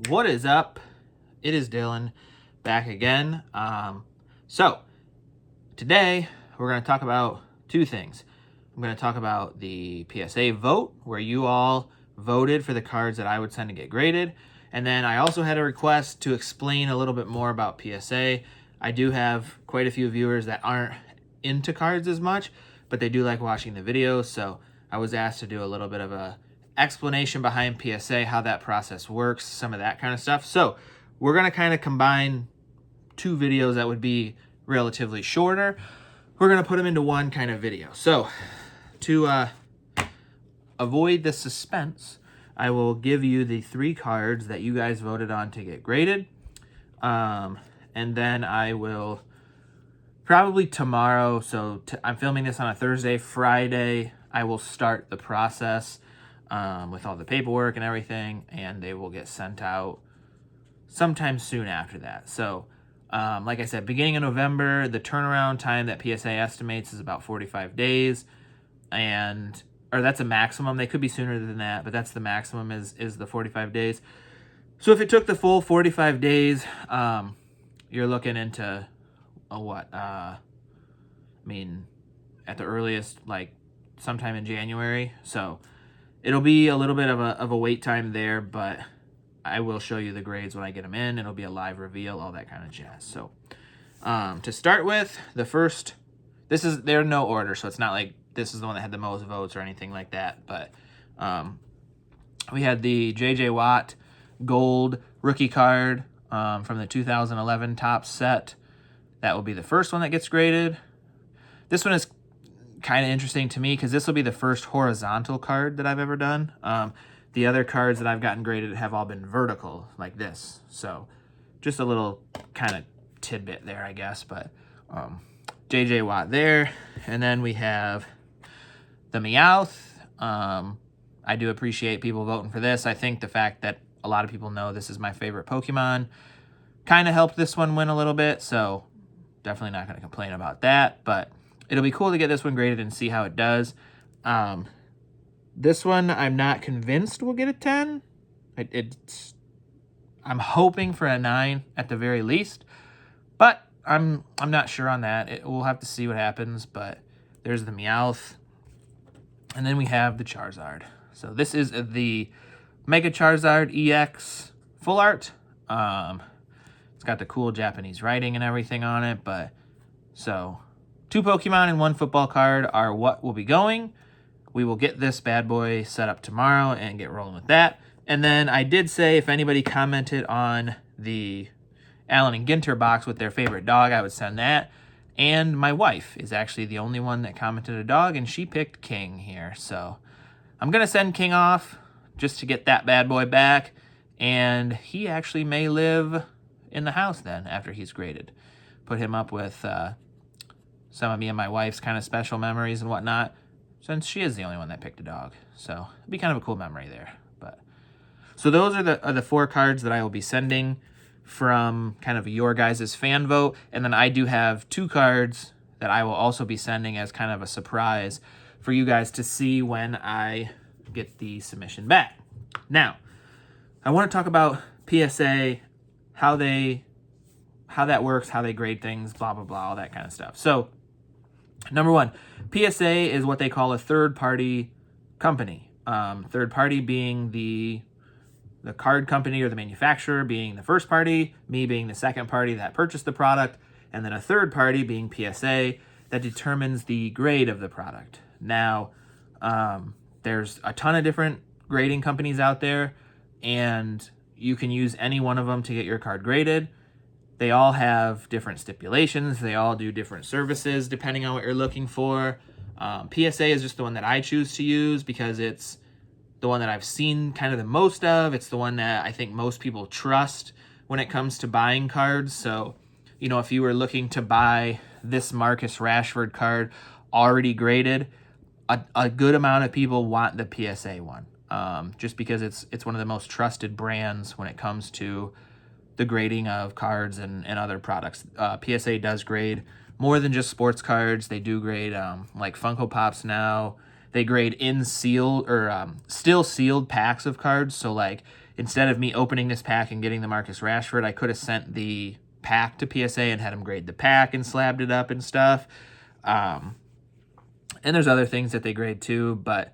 What is up? It is Dylan back again. So today we're going to talk about two things. I'm going to talk about the PSA vote, where you all voted for the cards that I would send to get graded. And then I also had a request to explain a little bit more about PSA. I do have quite a few viewers that aren't into cards as much, but they do like watching the videos. So I was asked to do a little bit of a explanation behind PSA, how that process works, some of that kind of stuff. So we're going to kind of combine two videos that would be relatively shorter. We're going to put them into one kind of video. So to avoid the suspense, I will give you the three cards that you guys voted on to get graded. And then I will probably tomorrow, so I'm filming this on a Thursday, Friday, I will start the process with all the paperwork and everything, and they will get sent out sometime soon after that. So, like I said, beginning of November, the turnaround time that PSA estimates is about 45 days, or that's a maximum. They could be sooner than that, but that's the maximum is the 45 days. So if it took the full 45 days, you're looking into at the earliest, like sometime in January. So it'll be a little bit of a wait time there, but I will show you the grades when I get them in. It'll be a live reveal, all that kind of jazz. So to start with, the first, they're no order, so it's not like this is the one that had the most votes or anything like that. But we had the J.J. Watt gold rookie card from the 2011 Topps set. That will be the first one that gets graded. This one is kind of interesting to me because this will be the first horizontal card that I've ever done. The other cards that I've gotten graded have all been vertical, like this. So just a little kind of tidbit there, I guess. But J.J. Watt there. And then we have the Meowth. I do appreciate people voting for this. I think the fact that a lot of people know this is my favorite Pokemon kind of helped this one win a little bit. So definitely not going to complain about that. But it'll be cool to get this one graded and see how it does. This one, I'm not convinced we'll get a 10. I'm hoping for a 9 at the very least, but I'm not sure on that. We'll have to see what happens. But there's the Meowth, and then we have the Charizard. So this is the Mega Charizard EX Full Art. It's got the cool Japanese writing and everything on it. But so 2 Pokemon and 1 football card are what will be going. We will get this bad boy set up tomorrow and get rolling with that. And then I did say if anybody commented on the Allen and Ginter box with their favorite dog, I would send that. And my wife is actually the only one that commented a dog, and she picked King here. So I'm going to send King off just to get that bad boy back. And he actually may live in the house then after he's graded. Put him up with some of me and my wife's kind of special memories and whatnot, since she is the only one that picked a dog. So it'd be kind of a cool memory there. But so those are the 4 cards that I will be sending from kind of your guys' fan vote. And then I do have 2 cards that I will also be sending as kind of a surprise for you guys to see when I get the submission back. Now, I want to talk about PSA, how that works, how they grade things, blah, blah, blah, all that kind of stuff. So number 1, PSA is what they call a third-party company. Third party being the card company or the manufacturer being the first party, me being the second party that purchased the product, and then a third party being PSA that determines the grade of the product. Now, there's a ton of different grading companies out there, and you can use any one of them to get your card graded. They all have different stipulations. They all do different services depending on what you're looking for. PSA is just the one that I choose to use because it's the one that I've seen kind of the most of. It's the one that I think most people trust when it comes to buying cards. So, if you were looking to buy this Marcus Rashford card already graded, a good amount of people want the PSA one, just because it's one of the most trusted brands when it comes to the grading of cards and other products. PSA does grade more than just sports cards. They do grade like Funko Pops now. they grade in sealed or still sealed packs of cards. So like instead of me opening this pack and getting the Marcus Rashford, I could have sent the pack to PSA and had them grade the pack and slabbed it up and stuff. And there's other things that they grade too, but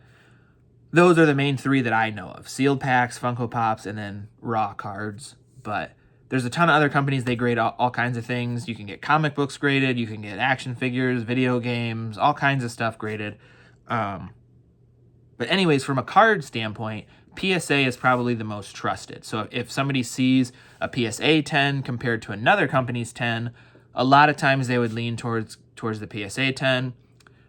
those are the main three that I know of: sealed packs, Funko Pops, and then raw cards. But there's a ton of other companies. They grade all kinds of things. You can get comic books graded. You can get action figures, video games, all kinds of stuff graded. But anyways, from a card standpoint, PSA is probably the most trusted. So if somebody sees a PSA 10 compared to another company's 10, a lot of times they would lean towards the PSA 10.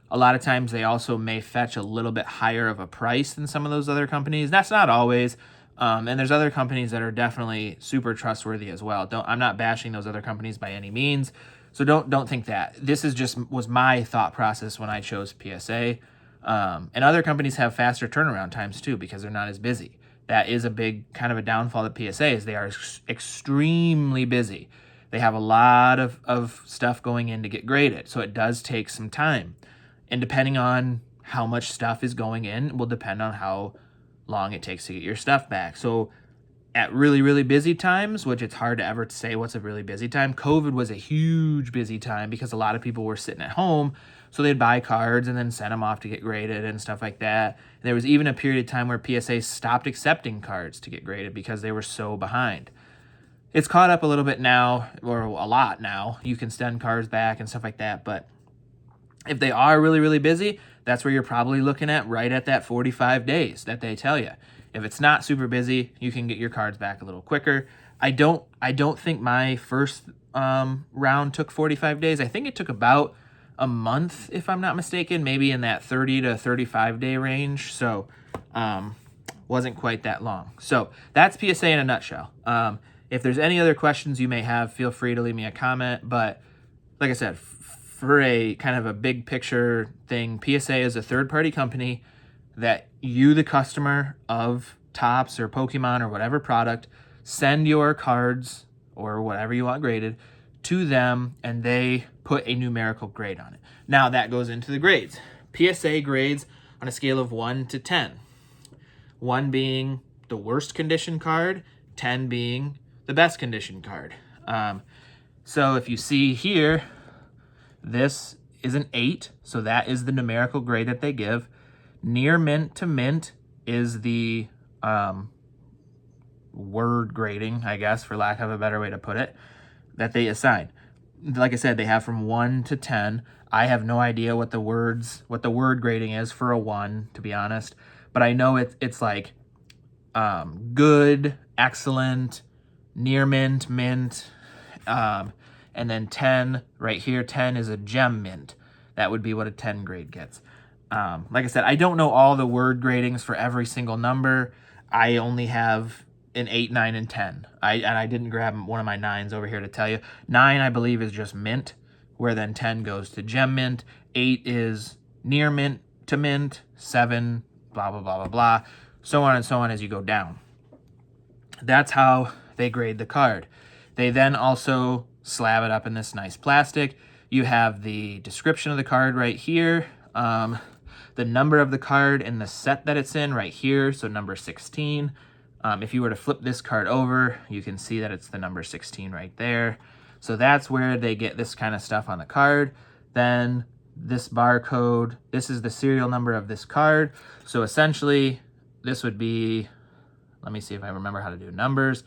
A lot of times they also may fetch a little bit higher of a price than some of those other companies. That's not always. And there's other companies that are definitely super trustworthy as well. I'm not bashing those other companies by any means. So don't think that. This was my thought process when I chose PSA. And other companies have faster turnaround times too because they're not as busy. That is a big kind of a downfall of PSA is they are extremely busy. They have a lot of stuff going in to get graded. So it does take some time. And depending on how much stuff is going in will depend on how long it takes to get your stuff back. So at really, really busy times, which it's hard to ever say what's a really busy time, COVID was a huge busy time because a lot of people were sitting at home. So they'd buy cards and then send them off to get graded and stuff like that. And there was even a period of time where PSA stopped accepting cards to get graded because they were so behind. It's caught up a little bit now, or a lot now. You can send cards back and stuff like that, but if they are really, really busy, that's where you're probably looking at right at that 45 days that they tell you. If it's not super busy, you can get your cards back a little quicker. I don't think my first round took 45 days. I think it took about a month, if I'm not mistaken, maybe in that 30 to 35 day range. So wasn't quite that long. So that's PSA in a nutshell. If there's any other questions you may have, feel free to leave me a comment. But like I said, for a kind of a big picture thing, PSA is a third-party company that you, the customer of Topps or Pokemon or whatever product, send your cards or whatever you want graded to them, and they put a numerical grade on it. Now that goes into the grades. PSA grades on a scale of 1 to 10. 1 being the worst condition card, 10 being the best condition card. So if you see here, this is an 8, so that is the numerical grade that they give. Near mint to mint is the word grading, I guess, for lack of a better way to put it, that they assign. Like I said, they have from 1 to 10. I have no idea what the word grading is for a 1, to be honest, but I know it's like good, excellent, near mint, mint, and then 10 right here, 10 is a gem mint. That would be what a 10 grade gets. Like I said, I don't know all the word gradings for every single number. I only have an 8, 9, and 10. I didn't grab one of my 9s over here to tell you. 9, I believe, is just mint, where then 10 goes to gem mint. 8 is near mint to mint. 7, blah, blah, blah, blah, blah. So on and so on as you go down. That's how they grade the card. They then also slab it up in this nice plastic. You have the description of the card right here, the number of the card and the set that it's in right here, so number 16. If you were to flip this card over, you can see that it's the number 16 right there. So that's where they get this kind of stuff on the card. Then this barcode, this is the serial number of this card. So essentially, this would be, let me see if I remember how to do numbers.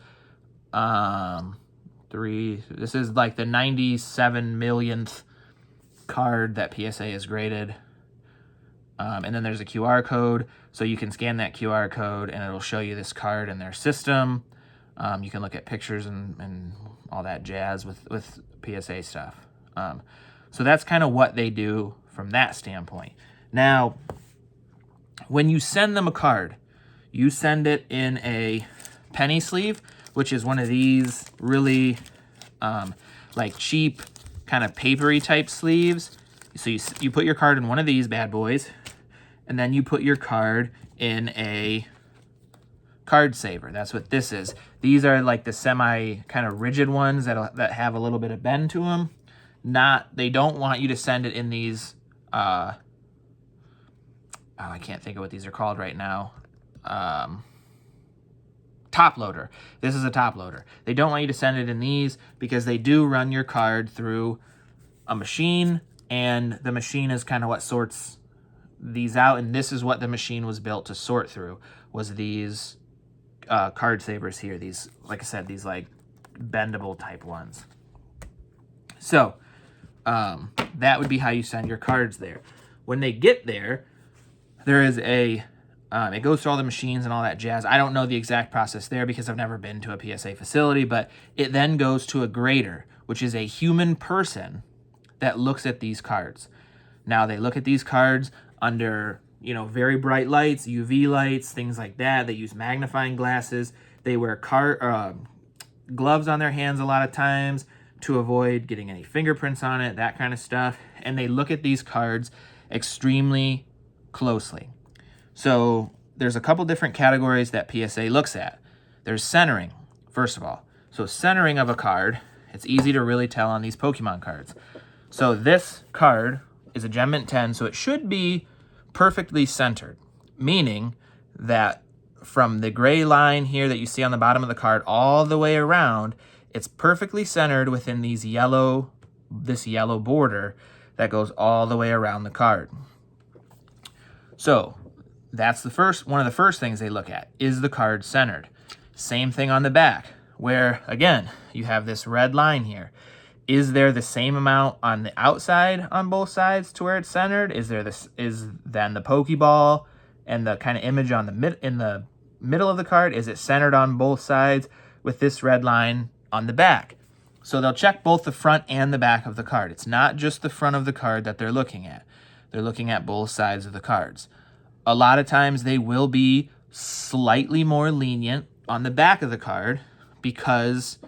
3, this is like the 97 millionth card that PSA is graded. And then there's a QR code, so you can scan that QR code and it'll show you this card in their system. You can look at pictures and all that jazz with PSA stuff. So that's kind of what they do from that standpoint. Now, when you send them a card, you send it in a penny sleeve, which is one of these really like cheap kind of papery type sleeves. So you put your card in one of these bad boys, and then you put your card in a card saver. That's what this is. These are like the semi kind of rigid ones that have a little bit of bend to them. They don't want you to send it in these, I I can't think of what these are called right now. Top loader. This is a top loader. They don't want you to send it in these because they do run your card through a machine, and the machine is kind of what sorts these out, and this is what the machine was built to sort through, was these card savers here. These, like I said, these like bendable type ones. So that would be how you send your cards there. When they get there, there is a it goes through all the machines and all that jazz. I don't know the exact process there because I've never been to a PSA facility, but it then goes to a grader, which is a human person that looks at these cards. Now, they look at these cards under, you know, very bright lights, UV lights, things like that. They use magnifying glasses. They wear gloves on their hands a lot of times to avoid getting any fingerprints on it, that kind of stuff. And they look at these cards extremely closely. So there's a couple different categories that PSA looks at. There's centering, first of all. So centering of a card, it's easy to really tell on these Pokemon cards. So this card is a Gem Mint 10, so it should be perfectly centered, meaning that from the gray line here that you see on the bottom of the card all the way around, it's perfectly centered within this yellow border that goes all the way around the card. So that's one of the first things they look at. Is the card centered? Same thing on the back, where again, you have this red line here. Is there the same amount on the outside on both sides to where it's centered? Is then the Pokeball and the kind of image on in the middle of the card, is it centered on both sides with this red line on the back? So they'll check both the front and the back of the card. It's not just the front of the card that they're looking at. They're looking at both sides of the cards. A lot of times they will be slightly more lenient on the back of the card because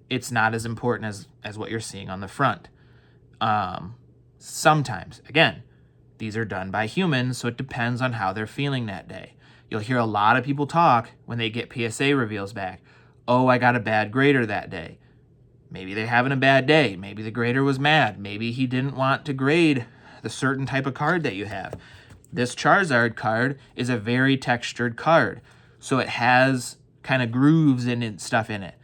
it's not as important as what you're seeing on the front. Sometimes, again, these are done by humans, so it depends on how they're feeling that day. You'll hear a lot of people talk when they get PSA reveals back. Oh, I got a bad grader that day. Maybe they're having a bad day. Maybe the grader was mad. Maybe he didn't want to grade the certain type of card that you have. This Charizard card is a very textured card, so it has kind of grooves and stuff in it.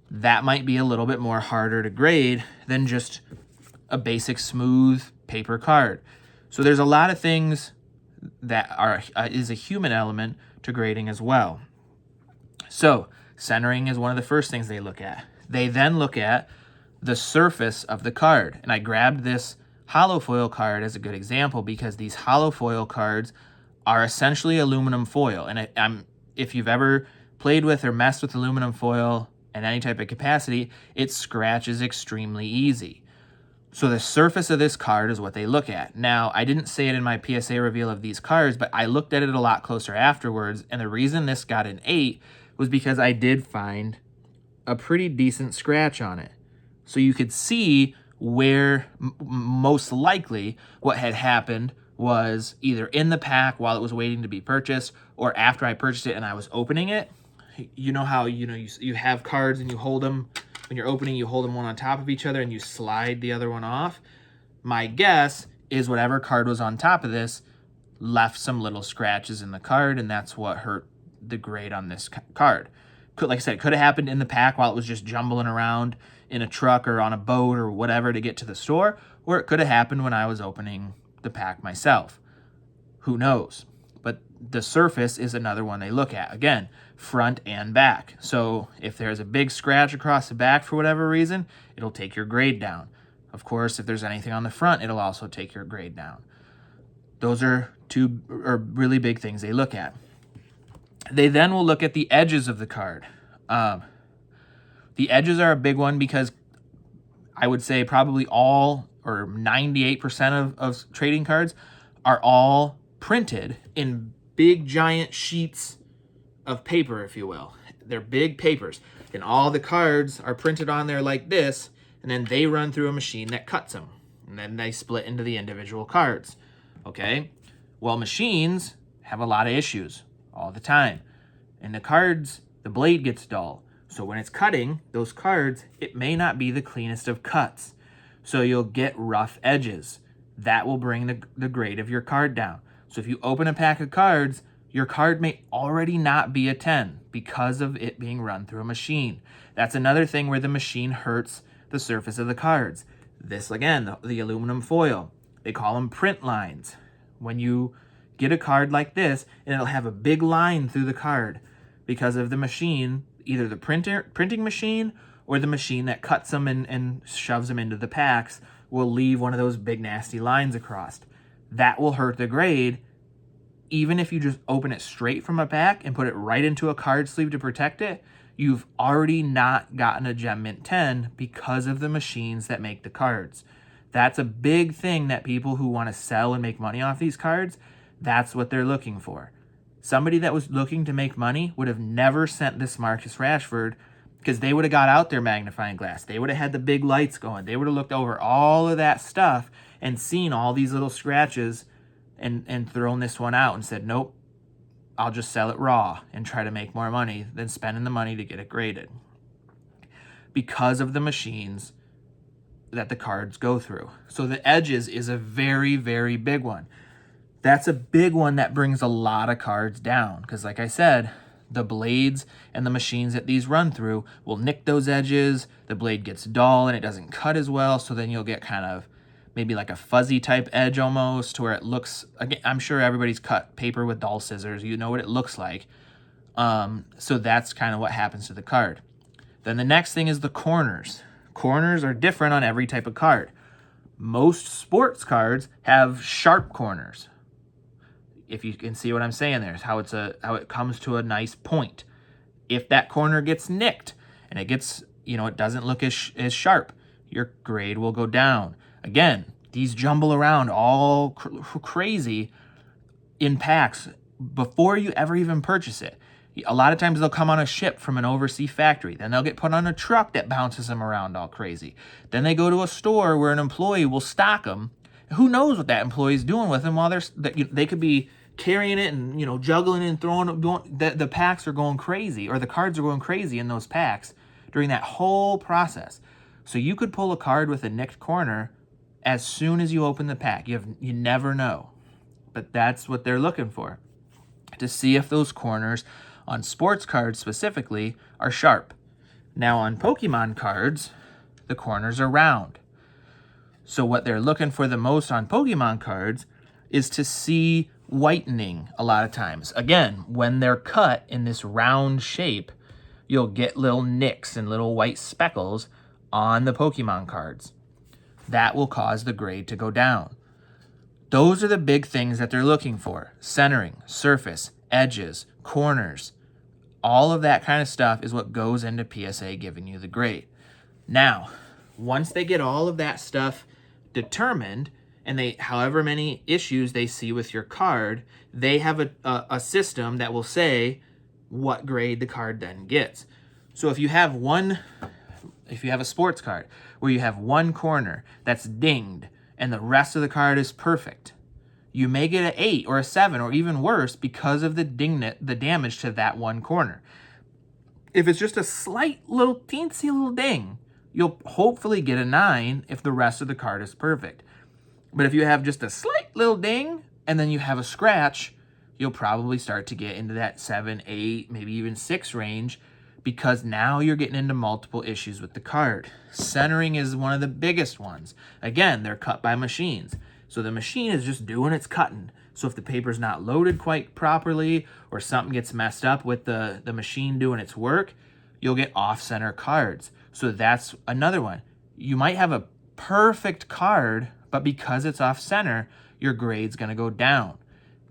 That might be a little bit more harder to grade than just a basic smooth paper card. So there's a lot of things that is a human element to grading as well. So centering is one of the first things they look at. They then look at the surface of the card. And I grabbed this hollow foil card as a good example because these hollow foil cards are essentially aluminum foil. And if you've ever played with or messed with aluminum foil in any type of capacity, it scratches extremely easy. So the surface of this card is what they look at. Now, I didn't say it in my PSA reveal of these cards, but I looked at it a lot closer afterwards, and the reason this got an 8 was because I did find a pretty decent scratch on it. So you could see where most likely what had happened was either in the pack while it was waiting to be purchased or after I purchased it and I was opening it. You know how you have cards and you hold them, when you're opening, you hold them one on top of each other and you slide the other one off. My guess is whatever card was on top of this left some little scratches in the card, and that's what hurt the grade on this card. Like I said, it could have happened in the pack while it was just jumbling around in a truck or on a boat or whatever to get to the store, or it could have happened when I was opening the pack myself. Who knows? But the surface is another one they look at. Again, front and back. So if there's a big scratch across the back for whatever reason, it'll take your grade down. Of course, if there's anything on the front, it'll also take your grade down. Those are two really big things they look at. They then will look at the edges of the card. The edges are a big one because I would say probably all or 98% of trading cards are all printed in big giant sheets of paper, if you will. They're big papers, and all the cards are printed on there like this, and then they run through a machine that cuts them, and then they split into the individual cards. Okay? Well, machines have a lot of issues all the time. And the cards, the blade gets dull. So when it's cutting those cards, it may not be the cleanest of cuts. So you'll get rough edges. That will bring the grade of your card down. So if you open a pack of cards, your card may already not be a 10 because of it being run through a machine. That's another thing where the machine hurts the surface of the cards. This, again, the aluminum foil. They call them print lines. When you get a card like this, and it'll have a big line through the card because of the machine, either the printing machine or the machine that cuts them and shoves them into the packs will leave one of those big nasty lines across. That will hurt the grade. Even if you just open it straight from a pack and put it right into a card sleeve to protect it, you've already not gotten a Gem Mint 10 because of the machines that make the cards. That's a big thing that people who want to sell and make money off these cards, that's what they're looking for. Somebody that was looking to make money would have never sent this Marcus Rashford because they would have got out their magnifying glass. They would have had the big lights going. They would have looked over all of that stuff and seen all these little scratches and thrown this one out and said, nope, I'll just sell it raw and try to make more money than spending the money to get it graded. Because of the machines that the cards go through. So the edges is a very, very big one. That's a big one that brings a lot of cards down because, like I said, the blades and the machines that these run through will nick those edges. The blade gets dull and it doesn't cut as well, so then you'll get kind of maybe like a fuzzy type edge almost to where it looks, again, I'm sure everybody's cut paper with dull scissors. You know what it looks like. So that's kind of what happens to the card. Then the next thing is the corners. Corners are different on every type of card. Most sports cards have sharp corners. If you can see what I'm saying there, is how it comes to a nice point. If that corner gets nicked and it gets, it doesn't look as sharp, your grade will go down. Again, these jumble around all crazy in packs before you ever even purchase it. A lot of times they'll come on a ship from an overseas factory. Then they'll get put on a truck that bounces them around all crazy. Then they go to a store where an employee will stock them. Who knows what that employee's doing with them while they could be carrying it and juggling and throwing it. The packs are going crazy, or the cards are going crazy in those packs during that whole process. So you could pull a card with a nicked corner as soon as you open the pack. You never know. But that's what they're looking for, to see if those corners on sports cards specifically are sharp. Now on Pokemon cards, the corners are round. So what they're looking for the most on Pokemon cards is to see whitening a lot of times. Again, when they're cut in this round shape, you'll get little nicks and little white speckles on the Pokemon cards. That will cause the grade to go down. Those are the big things that they're looking for. Centering, surface, edges, corners. All of that kind of stuff is what goes into PSA giving you the grade. Now, once they get all of that stuff determined, and however many issues they see with your card, they have a system that will say what grade the card then gets. So if you have a sports card where you have one corner that's dinged and the rest of the card is perfect, you may get an 8 or a 7 or even worse because of the damage to that one corner. If it's just a slight little teensy little ding, you'll hopefully get a 9 if the rest of the card is perfect. But if you have just a slight little ding and then you have a scratch, you'll probably start to get into that 7, 8, maybe even 6 range, because now you're getting into multiple issues with the card. Centering is one of the biggest ones. Again, they're cut by machines. So the machine is just doing its cutting. So if the paper's not loaded quite properly or something gets messed up with the machine doing its work, you'll get off-center cards. So that's another one. You might have a perfect card, but because it's off-center, your grade's going to go down.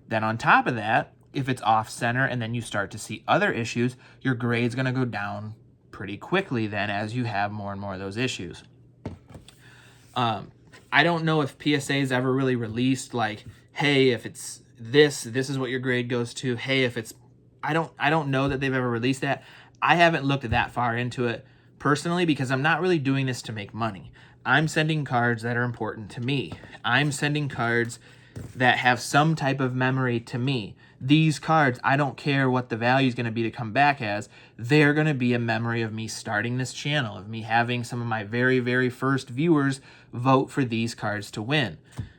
Then on top of that, if it's off-center and then you start to see other issues, your grade's going to go down pretty quickly then as you have more and more of those issues. I don't know if PSA's ever really released like, hey, if it's this is what your grade goes to. Hey, if it's, I don't know that they've ever released that. I haven't looked that far into it personally because I'm not really doing this to make money. I'm sending cards that are important to me. I'm sending cards that have some type of memory to me. These cards, I don't care what the value is going to be to come back as. They're going to be a memory of me starting this channel, of me having some of my very, very first viewers vote for these cards to win.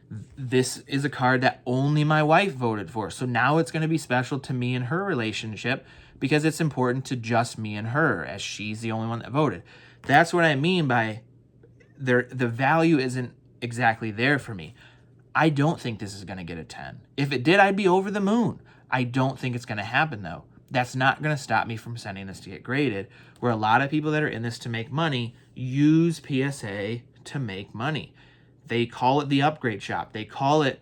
This is a card that only my wife voted for. So now it's going to be special to me and her relationship because it's important to just me and her, as she's the only one that voted. That's what I mean by the value isn't exactly there for me. I don't think this is going to get a 10. If it did, I'd be over the moon. I don't think it's going to happen, though. That's not going to stop me from sending this to get graded, where a lot of people that are in this to make money use PSA to make money. They call it the upgrade shop. They call it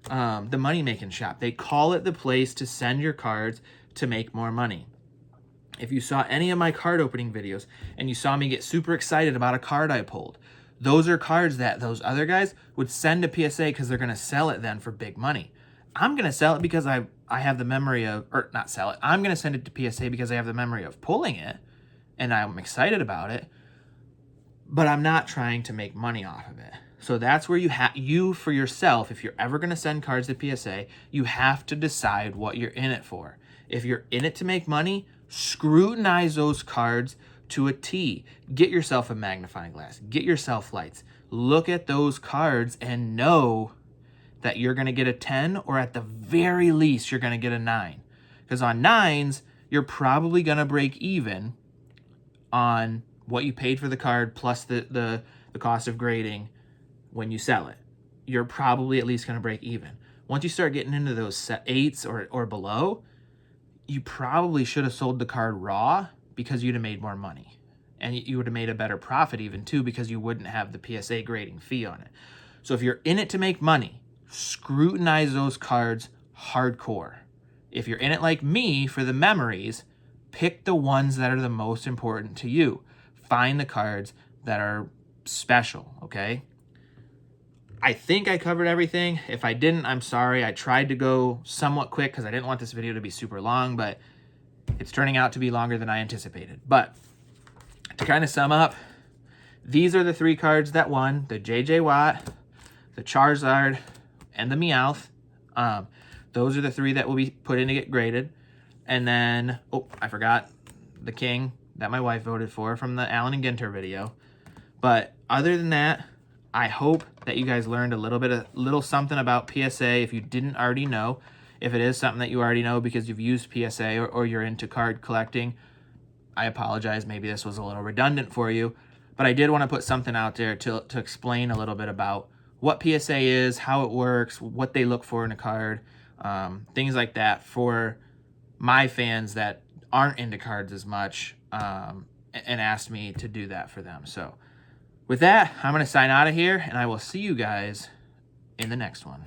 the money-making shop. They call it the place to send your cards to make more money. If you saw any of my card opening videos and you saw me get super excited about a card I pulled, those are cards that those other guys would send to PSA because they're going to sell it then for big money. I'm going to sell it because I have the memory of, or not sell it, I'm going to send it to PSA because I have the memory of pulling it and I'm excited about it, but I'm not trying to make money off of it. So that's where you for yourself, if you're ever going to send cards to PSA, you have to decide what you're in it for. If you're in it to make money, scrutinize those cards to a T. Get yourself a magnifying glass. Get yourself lights. Look at those cards and know that you're going to get a 10, or at the very least, you're going to get a 9. Because on 9s, you're probably going to break even on what you paid for the card plus the cost of grading when you sell it. You're probably at least going to break even. Once you start getting into those 8s or below, you probably should have sold the card raw because you'd have made more money. And you would have made a better profit even too because you wouldn't have the PSA grading fee on it. So if you're in it to make money, scrutinize those cards hardcore. If you're in it like me for the memories, pick the ones that are the most important to you. Find the cards that are special, okay? I think I covered everything. If I didn't, I'm sorry. I tried to go somewhat quick because I didn't want this video to be super long, but it's turning out to be longer than I anticipated. But to kind of sum up, these are the 3 cards that won: the JJ Watt, the Charizard, and the Meowth. Those are the 3 that will be put in to get graded. And then, oh, I forgot the King that my wife voted for from the Allen and Ginter video. But other than that, I hope that you guys learned a little something about PSA if you didn't already know. If it is something that you already know because you've used PSA or you're into card collecting, I apologize. Maybe this was a little redundant for you. But I did want to put something out there to explain a little bit about what PSA is, how it works, what they look for in a card, things like that for my fans that aren't into cards as much, and asked me to do that for them. So with that, I'm going to sign out of here, and I will see you guys in the next one.